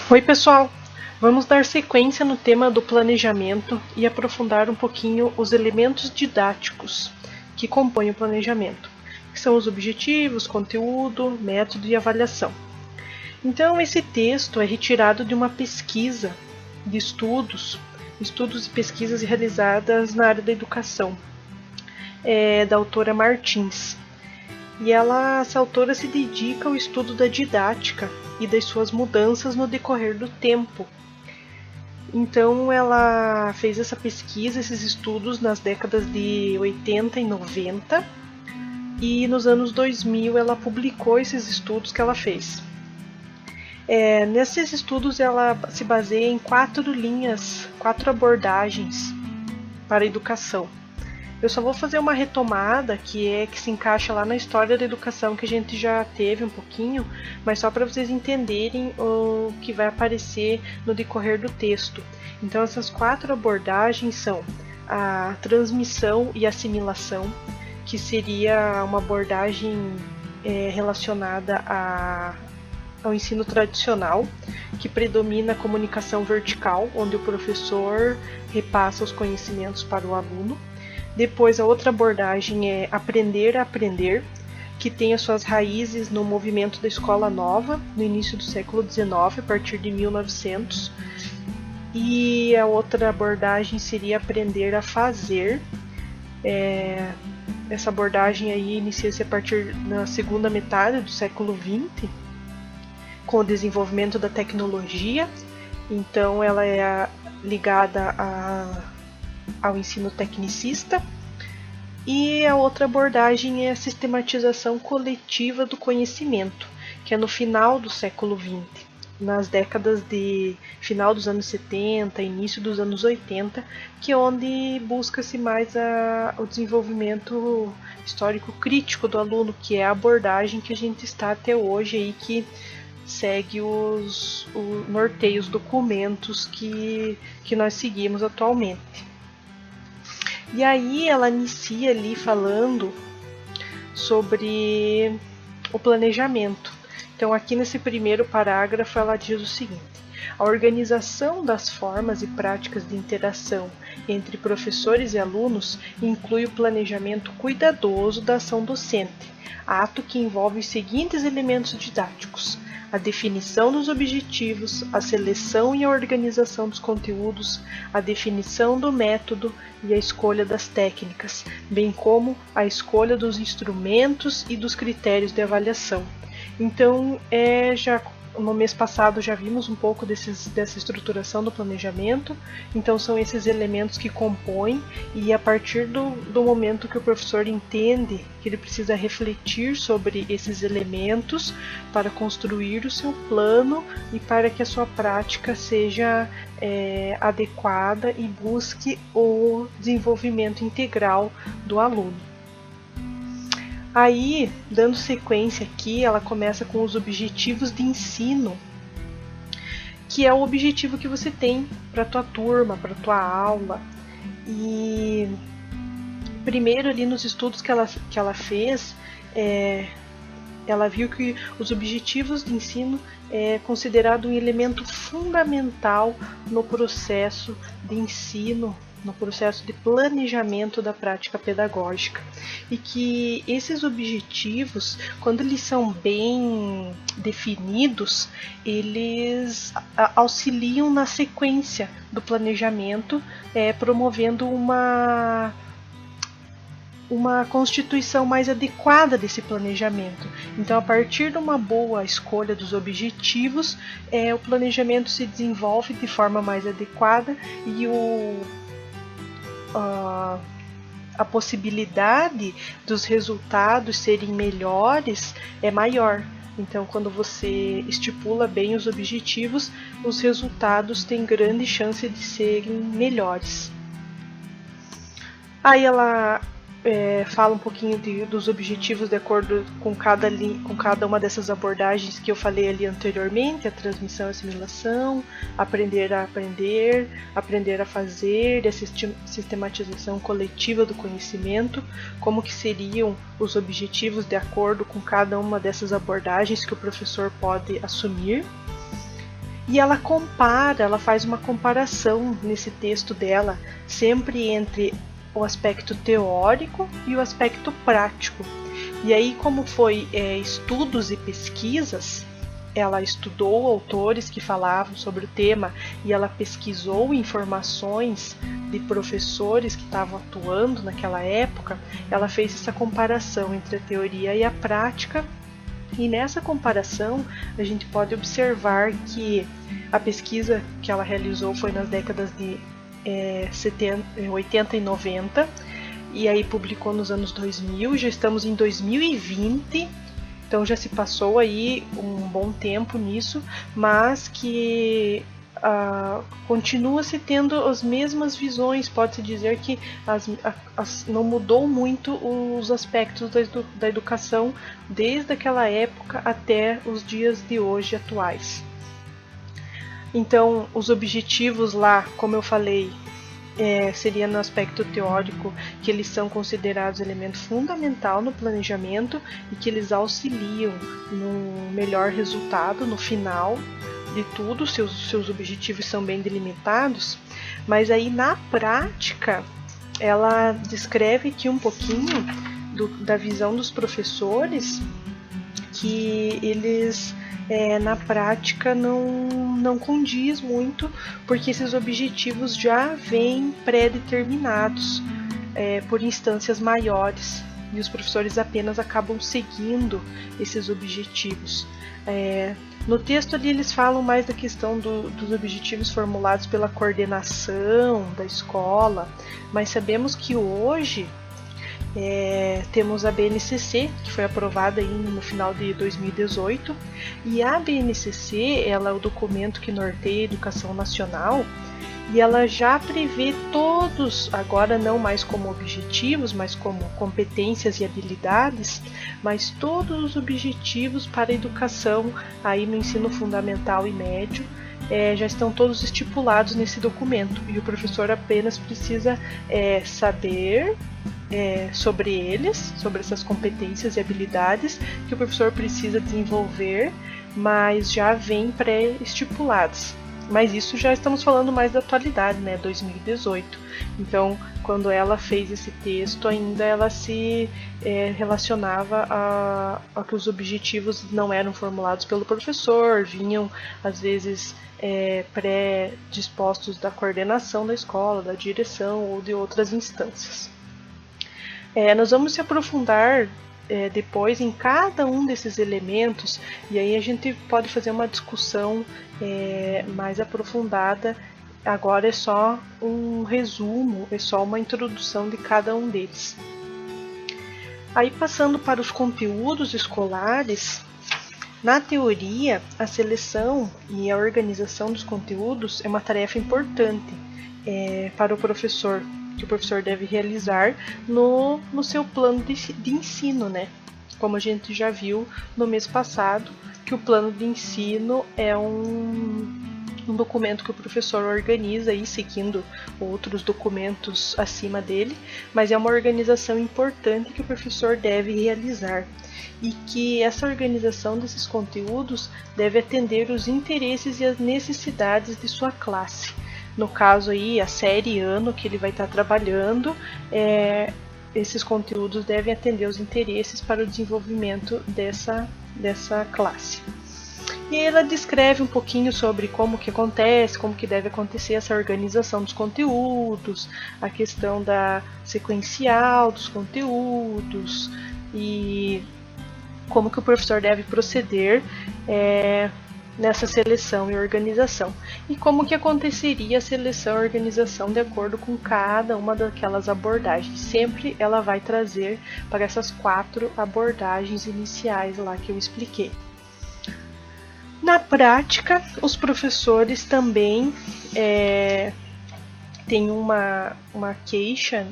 Oi, pessoal! Vamos dar sequência no tema do planejamento e aprofundar um pouquinho os elementos didáticos que compõem o planejamento, que são os objetivos, conteúdo, método e avaliação. Então, esse texto é retirado de uma pesquisa de estudos e pesquisas realizadas na área da educação, da autora Martins. E essa autora se dedica ao estudo da didática e das suas mudanças no decorrer do tempo. Então ela fez essa pesquisa, esses estudos nas décadas de 80 e 90 e nos anos 2000 ela publicou esses estudos que ela fez. Nesses estudos ela se baseia em 4 abordagens para a educação. Eu só vou fazer uma retomada que se encaixa lá na história da educação que a gente já teve um pouquinho, mas só para vocês entenderem o que vai aparecer no decorrer do texto. Então essas 4 abordagens são a transmissão e assimilação, que seria uma abordagem relacionada ao ensino tradicional, que predomina a comunicação vertical, onde o professor repassa os conhecimentos para o aluno. Depois, a outra abordagem é aprender a aprender, que tem as suas raízes no movimento da Escola Nova, no início do século XIX, a partir de 1900. E a outra abordagem seria aprender a fazer. Essa abordagem aí inicia-se a partir da segunda metade do século XX, com o desenvolvimento da tecnologia. Então, ela é ligada ao ensino tecnicista. E a outra abordagem é a sistematização coletiva do conhecimento, que é no final do século XX, nas décadas de final dos anos 70, início dos anos 80, que é onde busca-se mais o desenvolvimento histórico crítico do aluno, que é a abordagem que a gente está até hoje aí, que segue norteia os documentos que nós seguimos atualmente. E aí ela inicia ali falando sobre o planejamento. Então aqui nesse primeiro parágrafo ela diz o seguinte: a organização das formas e práticas de interação entre professores e alunos inclui o planejamento cuidadoso da ação docente, ato que envolve os seguintes elementos didáticos: a definição dos objetivos, a seleção e a organização dos conteúdos, a definição do método e a escolha das técnicas, bem como a escolha dos instrumentos e dos critérios de avaliação. Então, já no mês passado já vimos um pouco dessa estruturação do planejamento. Então são esses elementos que compõem, e a partir do momento que o professor entende que ele precisa refletir sobre esses elementos para construir o seu plano e para que a sua prática seja adequada e busque o desenvolvimento integral do aluno. Aí, dando sequência aqui, ela começa com os objetivos de ensino, que é o objetivo que você tem para a tua turma, para a tua aula. E primeiro ali nos estudos que ela fez, ela viu que os objetivos de ensino é considerado um elemento fundamental no processo de ensino, no processo de planejamento da prática pedagógica, e que esses objetivos, quando eles são bem definidos, eles auxiliam na sequência do planejamento, promovendo uma constituição mais adequada desse planejamento. Então, a partir de uma boa escolha dos objetivos, o planejamento se desenvolve de forma mais adequada e a possibilidade dos resultados serem melhores é maior. Então, quando você estipula bem os objetivos, os resultados têm grande chance de serem melhores. Aí ela fala um pouquinho dos objetivos de acordo com cada uma dessas abordagens que eu falei ali anteriormente: a transmissão e assimilação, aprender a aprender, aprender a fazer, e a sistematização coletiva do conhecimento, como que seriam os objetivos de acordo com cada uma dessas abordagens que o professor pode assumir. E ela faz uma comparação nesse texto dela, sempre entre o aspecto teórico e o aspecto prático. E aí, como foi estudos e pesquisas, ela estudou autores que falavam sobre o tema e ela pesquisou informações de professores que estavam atuando naquela época. Ela fez essa comparação entre a teoria e a prática. E nessa comparação, a gente pode observar que a pesquisa que ela realizou foi nas décadas de 80 e 90, e aí publicou nos anos 2000, já estamos em 2020, então já se passou aí um bom tempo nisso, mas que continua se tendo as mesmas visões. Pode-se dizer que não mudou muito os aspectos da educação desde aquela época até os dias de hoje atuais. Então, os objetivos lá, como eu falei, seria no aspecto teórico, que eles são considerados elemento fundamental no planejamento e que eles auxiliam no melhor resultado no final de tudo. Seus objetivos são bem delimitados, mas aí na prática ela descreve aqui um pouquinho da visão dos professores, que eles na prática não condiz muito, porque esses objetivos já vêm pré-determinados por instâncias maiores e os professores apenas acabam seguindo esses objetivos. No texto ali eles falam mais da questão dos objetivos formulados pela coordenação da escola, mas sabemos que hoje temos a BNCC, que foi aprovada aí no final de 2018, e a BNCC ela é o documento que norteia a educação nacional, e ela já prevê todos, agora não mais como objetivos, mas como competências e habilidades, mas todos os objetivos para a educação aí no ensino fundamental e médio já estão todos estipulados nesse documento, e o professor apenas precisa saber sobre eles, sobre essas competências e habilidades que o professor precisa desenvolver, mas já vem pré-estipulados. Mas isso já estamos falando mais da atualidade, né, 2018. Então, quando ela fez esse texto, ainda ela se relacionava a que os objetivos não eram formulados pelo professor, vinham às vezes pré-dispostos da coordenação da escola, da direção ou de outras instâncias. Nós vamos se aprofundar depois em cada um desses elementos, e aí a gente pode fazer uma discussão mais aprofundada. Agora é só um resumo, é só uma introdução de cada um deles. Aí, passando para os conteúdos escolares, na teoria, a seleção e a organização dos conteúdos é uma tarefa importante para o professor, que o professor deve realizar no seu plano de ensino, né? Como a gente já viu no mês passado, que o plano de ensino é um documento que o professor organiza, aí, seguindo outros documentos acima dele, mas é uma organização importante que o professor deve realizar, e que essa organização desses conteúdos deve atender os interesses e as necessidades de sua classe. No caso aí, a série ano que ele vai estar trabalhando, esses conteúdos devem atender os interesses para o desenvolvimento dessa classe. E ela descreve um pouquinho sobre como que acontece, como que deve acontecer essa organização dos conteúdos, a questão da sequencial dos conteúdos e como que o professor deve proceder nessa seleção e organização, e como que aconteceria a seleção e organização de acordo com cada uma daquelas abordagens. Sempre ela vai trazer para essas 4 abordagens iniciais lá que eu expliquei. Na prática, os professores também têm uma queixa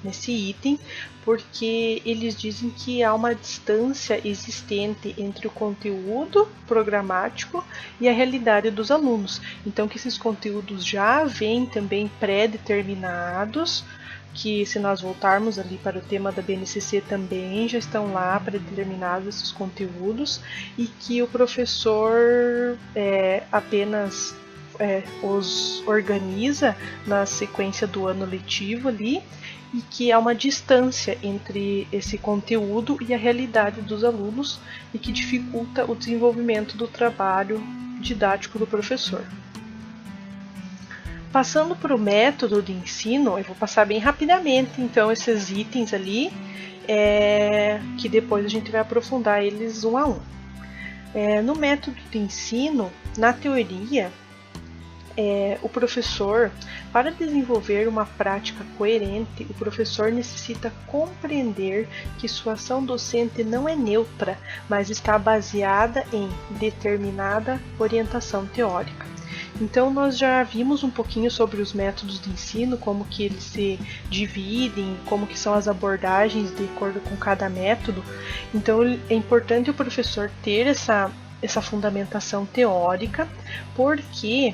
nesse item, porque eles dizem que há uma distância existente entre o conteúdo programático e a realidade dos alunos. Então, que esses conteúdos já vêm também pré-determinados, que se nós voltarmos ali para o tema da BNCC também já estão lá predeterminados esses conteúdos e que o professor apenas os organiza na sequência do ano letivo ali e que há uma distância entre esse conteúdo e a realidade dos alunos e que dificulta o desenvolvimento do trabalho didático do professor. Passando para o método de ensino, eu vou passar bem rapidamente então esses itens ali, que depois a gente vai aprofundar eles um a um. No método de ensino, na teoria, o professor, para desenvolver uma prática coerente, o professor necessita compreender que sua ação docente não é neutra, mas está baseada em determinada orientação teórica. Então nós já vimos um pouquinho sobre os métodos de ensino, como que eles se dividem, como que são as abordagens de acordo com cada método. Então é importante o professor ter essa fundamentação teórica, porque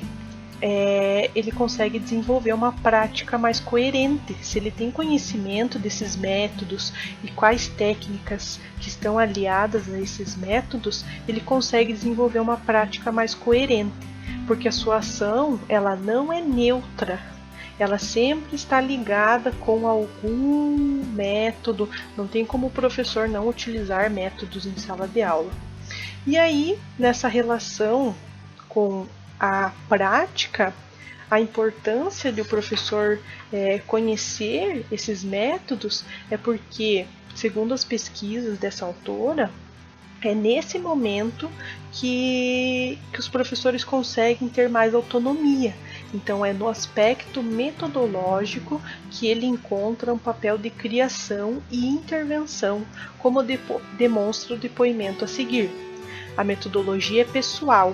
ele consegue desenvolver uma prática mais coerente. Se ele tem conhecimento desses métodos e quais técnicas que estão aliadas a esses métodos, ele consegue desenvolver uma prática mais coerente, porque a sua ação ela não é neutra, ela sempre está ligada com algum método, não tem como o professor não utilizar métodos em sala de aula. E aí, nessa relação com a prática, a importância de o professor conhecer esses métodos é porque, segundo as pesquisas dessa autora, é nesse momento que os professores conseguem ter mais autonomia. Então é no aspecto metodológico que ele encontra um papel de criação e intervenção, como demonstra o depoimento a seguir. A metodologia é pessoal.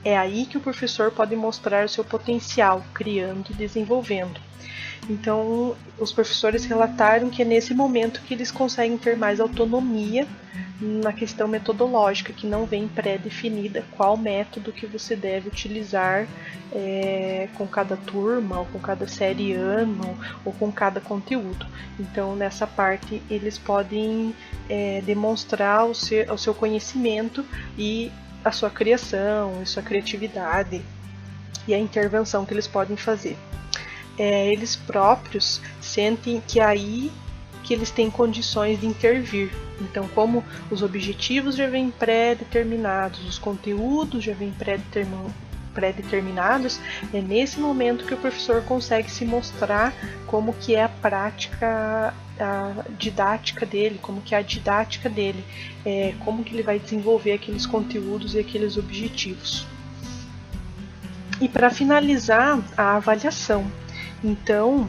É aí que o professor pode mostrar o seu potencial, criando e desenvolvendo. Então, os professores relataram que é nesse momento que eles conseguem ter mais autonomia na questão metodológica, que não vem pré-definida qual método que você deve utilizar com cada turma, ou com cada série ano, ou com cada conteúdo. Então, nessa parte, eles podem demonstrar o seu conhecimento e a sua criação, a sua criatividade e a intervenção que eles podem fazer. Eles próprios sentem que é aí que eles têm condições de intervir. Então, como os objetivos já vêm pré-determinados, os conteúdos já vêm pré-determinados, é nesse momento que o professor consegue se mostrar como que é a prática, a didática dele, como que é a didática dele, como que ele vai desenvolver aqueles conteúdos e aqueles objetivos. E para finalizar, a avaliação. Então,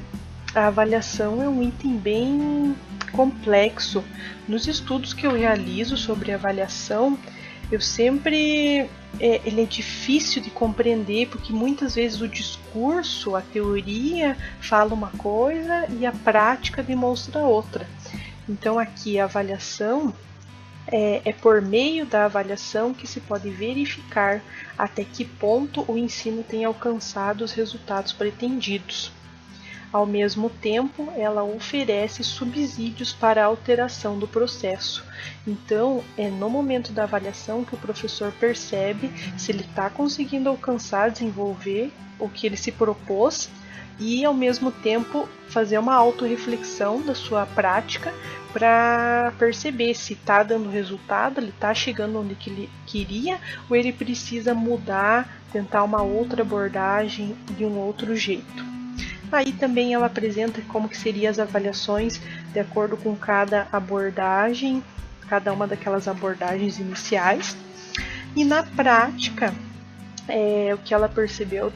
a avaliação é um item bem complexo. Nos estudos que eu realizo sobre avaliação, eu sempre ele é difícil de compreender, porque muitas vezes o discurso, a teoria fala uma coisa e a prática demonstra outra. Então aqui a avaliação é por meio da avaliação que se pode verificar até que ponto o ensino tem alcançado os resultados pretendidos. Ao mesmo tempo, ela oferece subsídios para a alteração do processo. Então, é no momento da avaliação que o professor percebe se ele está conseguindo alcançar, desenvolver o que ele se propôs e, ao mesmo tempo, fazer uma autorreflexão da sua prática para perceber se está dando resultado, ele está chegando onde que ele queria ou ele precisa mudar, tentar uma outra abordagem de um outro jeito. Aí também ela apresenta como que seriam as avaliações de acordo com cada abordagem, cada uma daquelas abordagens iniciais. E na prática, o que ela percebeu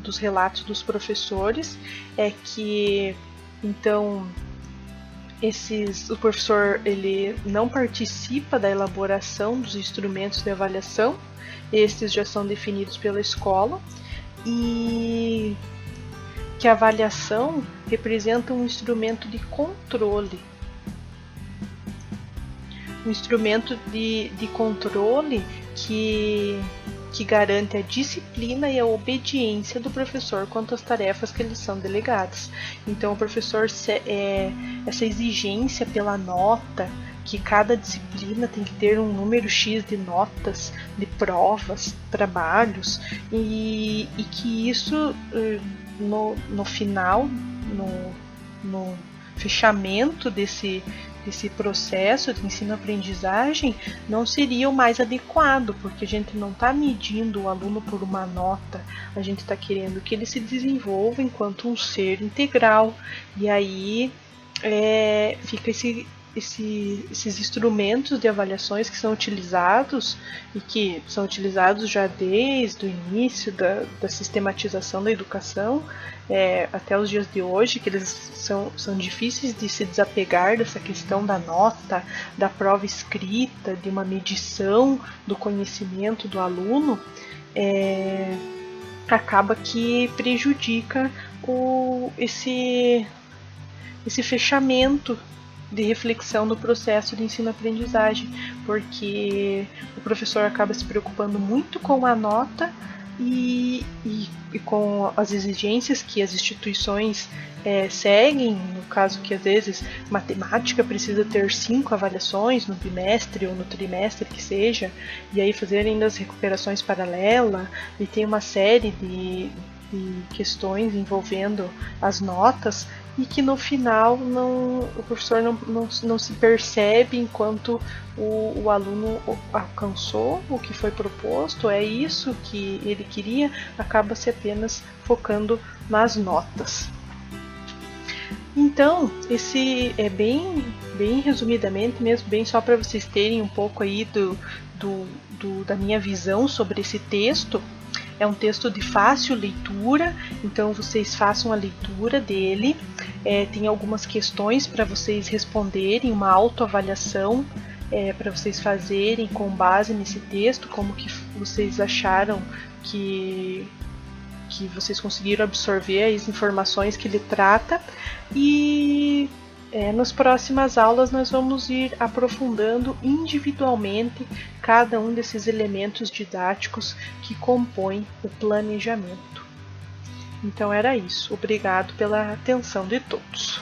dos relatos dos professores é que, então, o professor ele não participa da elaboração dos instrumentos de avaliação, estes já são definidos pela escola, e que a avaliação representa um instrumento de controle. Um instrumento de controle que que garante a disciplina e a obediência do professor quanto às tarefas que lhes são delegadas. Então, o professor, essa exigência pela nota, que cada disciplina tem que ter um número X de notas, de provas, trabalhos, e que isso, no final, no fechamento desse processo de ensino-aprendizagem, não seria o mais adequado, porque a gente não está medindo o aluno por uma nota, a gente está querendo que ele se desenvolva enquanto um ser integral, e aí fica esses instrumentos de avaliações que são utilizados e que são utilizados já desde o início da sistematização da educação até os dias de hoje, que eles são difíceis de se desapegar dessa questão da nota, da prova escrita, de uma medição do conhecimento do aluno, acaba que prejudica esse fechamento de reflexão do processo de ensino-aprendizagem, porque o professor acaba se preocupando muito com a nota e com as exigências que as instituições seguem, no caso que às vezes matemática precisa ter 5 avaliações no bimestre ou no trimestre que seja, e aí fazer ainda as recuperações paralelas, e tem uma série de questões envolvendo as notas, e que no final o professor não se percebe enquanto o aluno alcançou o que foi proposto, é isso que ele queria, acaba-se apenas focando nas notas. Então, esse é bem resumidamente mesmo, bem só para vocês terem um pouco aí da minha visão sobre esse texto. É um texto de fácil leitura, então vocês façam a leitura dele. Tem algumas questões para vocês responderem, uma autoavaliação para vocês fazerem com base nesse texto, como que vocês acharam que vocês conseguiram absorver as informações que ele trata. E nas próximas aulas nós vamos ir aprofundando individualmente cada um desses elementos didáticos que compõem o planejamento. Então era isso. Obrigado pela atenção de todos.